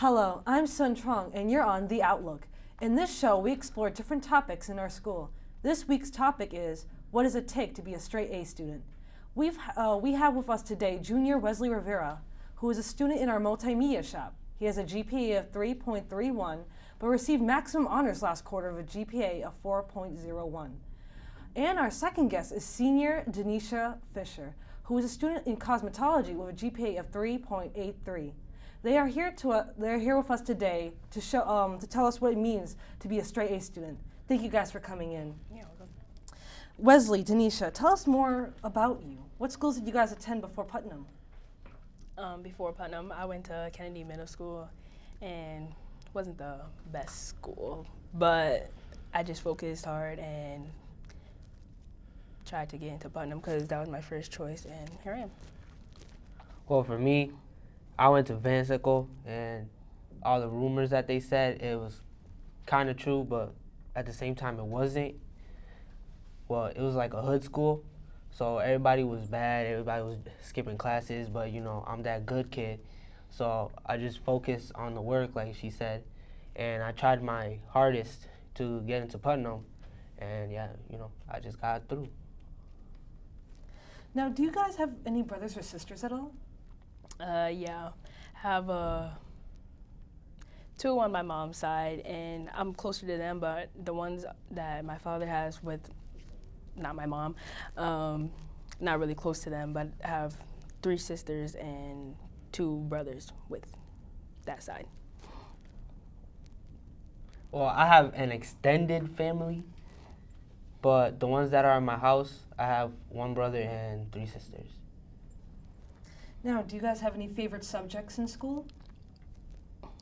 Hello, I'm Xuan Truong, and you're on The Outlook. In this show, we explore different topics in our school. This week's topic is, what does it take to be a straight A student? We have with us today Junior Wesley Rivera, who is a student in our multimedia shop. He has a GPA of 3.31, but received maximum honors last quarter of a GPA of 4.01. And our second guest is Senior Denisha Fisher, who is a student in cosmetology with a GPA of 3.83. They are here with us today to tell us what it means to be a straight A student. Thank you guys for coming in. Yeah, welcome. Wesley, Denisha, tell us more about you. What schools did you guys attend before Putnam? Before Putnam, I went to Kennedy Middle School, and wasn't the best school, but I just focused hard and tried to get into Putnam because that was my first choice, and here I am. Well, for me, I went to Van Sickle, and all the rumors that they said, it was kind of true, but at the same time, it wasn't. Well, it was like a hood school, so everybody was bad, everybody was skipping classes, but you know, I'm that good kid, so I just focused on the work, like she said, and I tried my hardest to get into Putnam, and yeah, you know, I just got through. Now, do you guys have any brothers or sisters at all? Yeah, have two on my mom's side, and I'm closer to them, but the ones that my father has with, not my mom, not really close to them, but have 3 sisters and 2 brothers with that side. Well, I have an extended family, but the ones that are in my house, I have 1 brother and 3 sisters. Now, do you guys have any favorite subjects in school?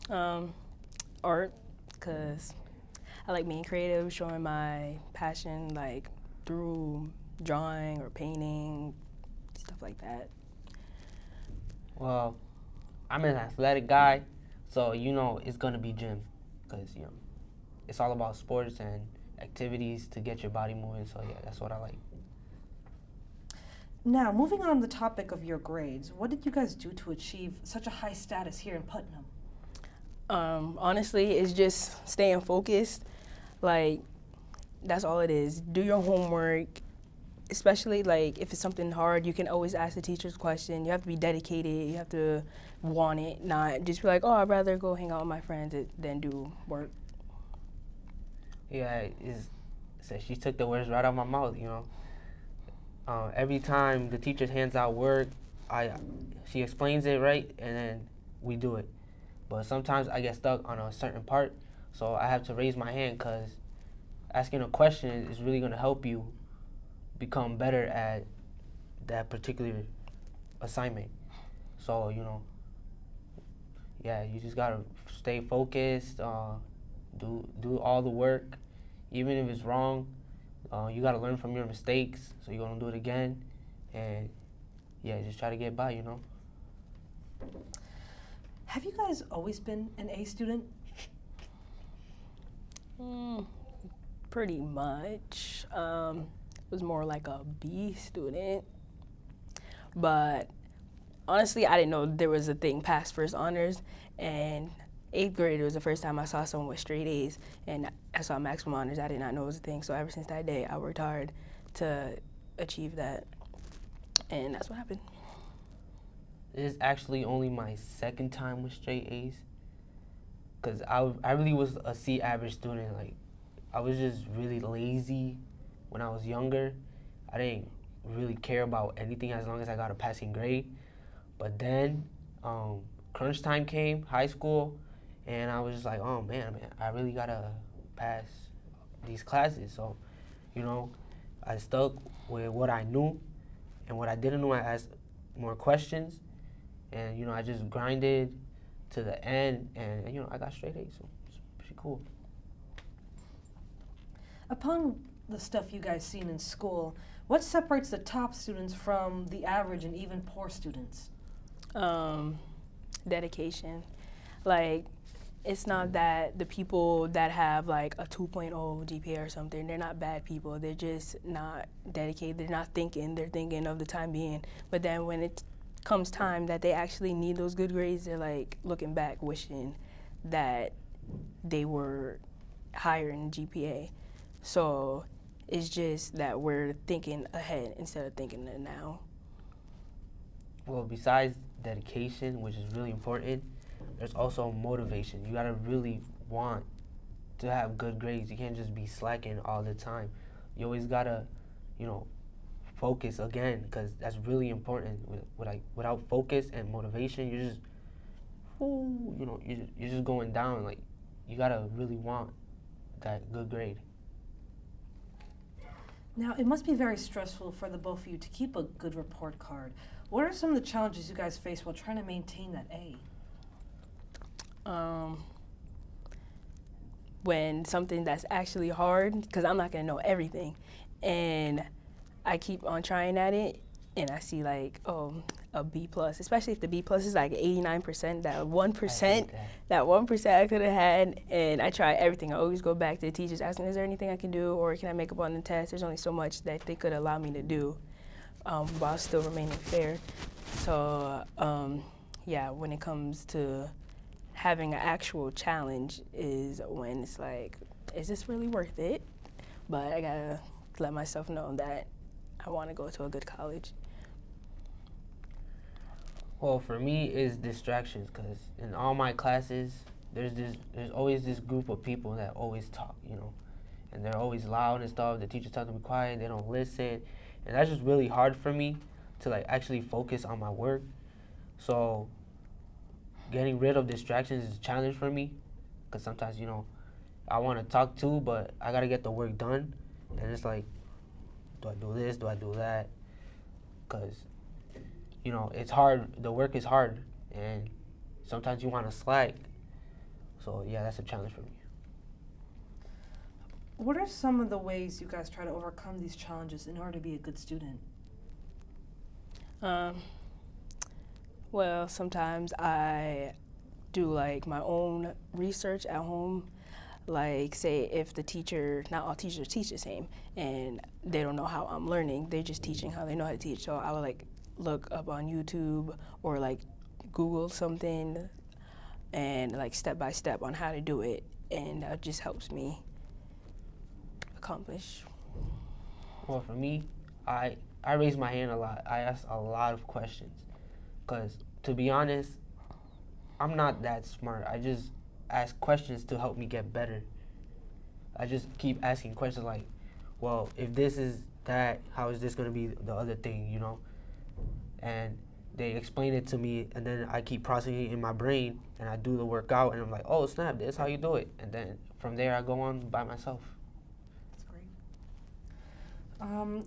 Art, because I like being creative, showing my passion like through drawing or painting, stuff like that. Well, I'm an athletic guy, so you know it's gonna be gym, because you know it's all about sports and activities to get your body moving. So yeah, that's what I like. Now, moving on the topic of your grades, what did you guys do to achieve such a high status here in Putnam? Honestly, it's just staying focused. Like, that's all it is. Do your homework, especially like if it's something hard, you can always ask the teacher's question. You have to be dedicated, you have to want it, not just be like, oh, I'd rather go hang out with my friends than do work. Yeah, so she took the words right out of my mouth, you know. Every time the teacher hands out work, she explains it right, and then we do it. But sometimes I get stuck on a certain part, so I have to raise my hand, because asking a question is really going to help you become better at that particular assignment. So, you know, yeah, you just got to stay focused, do all the work, even if it's wrong. You got to learn from your mistakes, so you're going to do it again. And, yeah, just try to get by, you know. Have you guys always been an A student? Pretty much. Was more like a B student. But honestly, I didn't know there was a thing past first honors. And 8th grade was the first time I saw someone with straight A's, and I saw maximum honors. I did not know it was a thing, so ever since that day, I worked hard to achieve that, and that's what happened. This is actually only my 2nd time with straight A's, because I really was a C average student. Like, I was just really lazy when I was younger. I didn't really care about anything as long as I got a passing grade. But then crunch time came, high school, and I was just like, oh man, I really gotta pass these classes. So, you know, I stuck with what I knew, and what I didn't know, I asked more questions, and you know, I just grinded to the end, and you know, I got straight A's, so it's pretty cool. Upon the stuff you guys seen in school, what separates the top students from the average and even poor students? Dedication. Like, it's not that the people that have like a 2.0 GPA or something, they're not bad people. They're just not dedicated. They're not thinking. They're thinking of the time being. But then when it comes time that they actually need those good grades, they're like looking back, wishing that they were higher in GPA. So it's just that we're thinking ahead instead of thinking the now. Well, besides dedication, which is really important, there's also motivation. You gotta really want to have good grades. You can't just be slacking all the time. You always gotta, focus again, because that's really important. Without focus and motivation, you're just, you're just going down. Like, you gotta really want that good grade. Now, it must be very stressful for the both of you to keep a good report card. What are some of the challenges you guys face while trying to maintain that A? When something that's actually hard, because I'm not gonna know everything, and I keep on trying at it, and I see like, a B plus, especially if the B plus is like 89%, that 1%, that 1% I could have had, and I try everything. I always go back to the teachers asking, is there anything I can do, or can I make up on the test? There's only so much that they could allow me to do while still remaining fair. So yeah, when it comes to having an actual challenge is when it's like, is this really worth it? But I gotta let myself know that I want to go to a good college. Well, for me, it's distractions, because in all my classes, there's always this group of people that always talk, and they're always loud and stuff. The teachers tell them to be quiet, they don't listen, and that's just really hard for me to like actually focus on my work. So getting rid of distractions is a challenge for me, because sometimes, I want to talk too, but I gotta get the work done, and it's like, do I do this? Do I do that? Because it's hard. The work is hard, and sometimes you want to slack. So yeah, that's a challenge for me. What are some of the ways you guys try to overcome these challenges in order to be a good student? Well, sometimes I do like my own research at home. Like, say if the teacher, not all teachers teach the same, and they don't know how I'm learning, they're just teaching how they know how to teach. So I would like look up on YouTube or like Google something and like step by step on how to do it, and that just helps me accomplish. Well, for me, I raise my hand a lot. I ask a lot of questions, because to be honest, I'm not that smart. I just ask questions to help me get better. I just keep asking questions like, well, if this is that, how is this going to be the other thing, And they explain it to me, and then I keep processing it in my brain, and I do the workout, and I'm like, oh, snap, this is how you do it. And then from there, I go on by myself. That's great.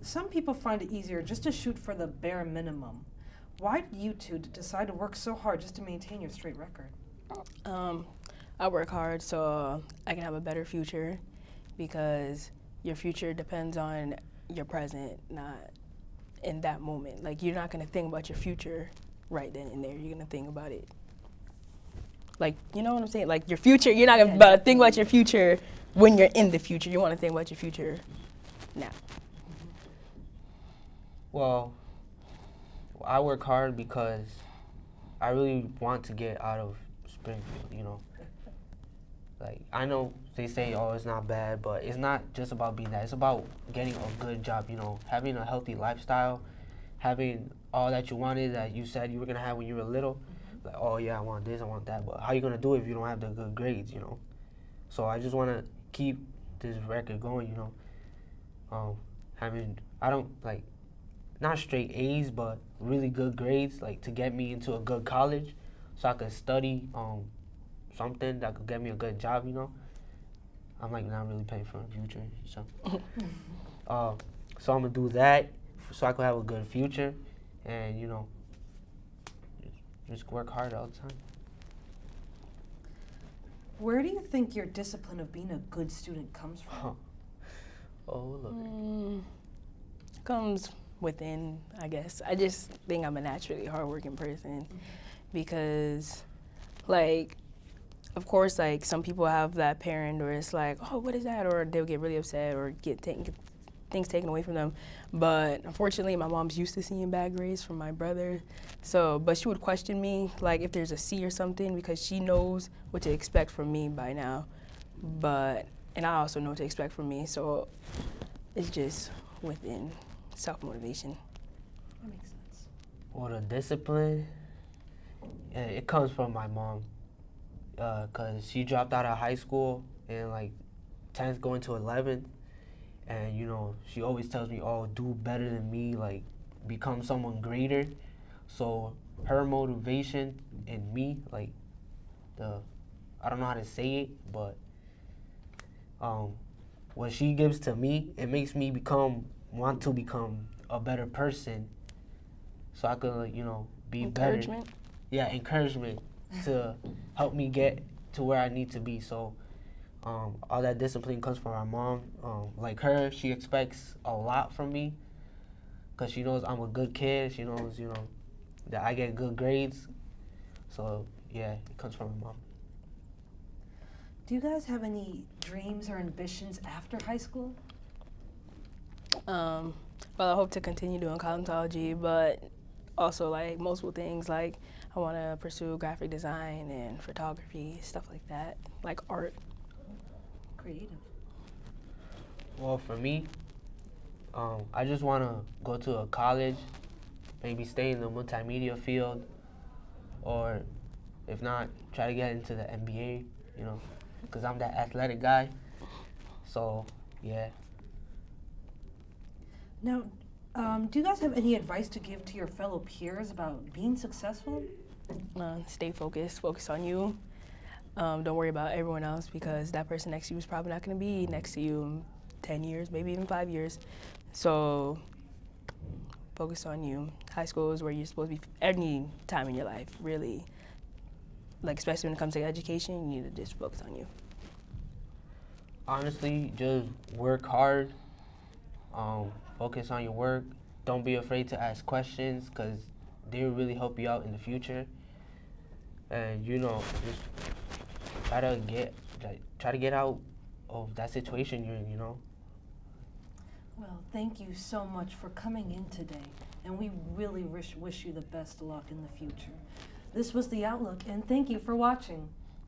Some people find it easier just to shoot for the bare minimum. Why did you two decide to work so hard just to maintain your straight record? I work hard so I can have a better future, because your future depends on your present, not in that moment. Like, you're not gonna think about your future right then and there. You're gonna think about it. Like, you know what I'm saying? Like, your future, you're not gonna think about your future when you're in the future. You wanna think about your future now. Well, I work hard because I really want to get out of Springfield, Like, I know they say, oh, it's not bad, but it's not just about being that. It's about getting a good job, having a healthy lifestyle, having all that you wanted that you said you were going to have when you were little. Like, oh, yeah, I want this, I want that. But how are you going to do it if you don't have the good grades, So I just want to keep this record going, not straight A's, but really good grades, like to get me into a good college so I could study something that could get me a good job, I'm like not really paying for a future, so. So I'm gonna do that so I could have a good future, and just work hard all the time. Where do you think your discipline of being a good student comes from? Oh, look. Comes within, I guess. I just think I'm a naturally hardworking person, because, like, of course, like, some people have that parent where it's like, oh, what is that? Or they'll get really upset or get things taken away from them. But unfortunately, my mom's used to seeing bad grades from my brother. So, but she would question me, like if there's a C or something, because she knows what to expect from me by now. And I also know what to expect from me. So it's just within self-motivation. That makes sense. Well, the discipline, it comes from my mom. Cause she dropped out of high school in like 10th going to 11th. And, you know, she always tells me, oh, do better than me, like, become someone greater. So her motivation in me, like, I don't know how to say it, but what she gives to me, it makes me want to become a better person so I could, like, you know, be Encouragement? better. Yeah, encouragement to help me get to where I need to be. So all that discipline comes from my mom. Like her, she expects a lot from me because she knows I'm a good kid. She knows, you know, that I get good grades. So, yeah, it comes from my mom. Do you guys have any dreams or ambitions after high school? Well, I hope to continue doing cosmetology, but also like multiple things. Like I want to pursue graphic design and photography, stuff like that, like art. Creative. Well, for me, I just want to go to a college, maybe stay in the multimedia field, or if not, try to get into the NBA, you know, because I'm that athletic guy. So, yeah. Now, do you guys have any advice to give to your fellow peers about being successful? Stay focused, focus on you. Don't worry about everyone else because that person next to you is probably not going to be next to you in 10 years, maybe even 5 years. So focus on you. High school is where you're supposed to be any time in your life, really. Like, especially when it comes to education, you need to just focus on you. Honestly, just work hard. Focus on your work. Don't be afraid to ask questions because they will really help you out in the future. And, you know, just try to get out of that situation you're in, you know. Well, thank you so much for coming in today, and we really wish you the best luck in the future. This was The Outlook, and thank you for watching.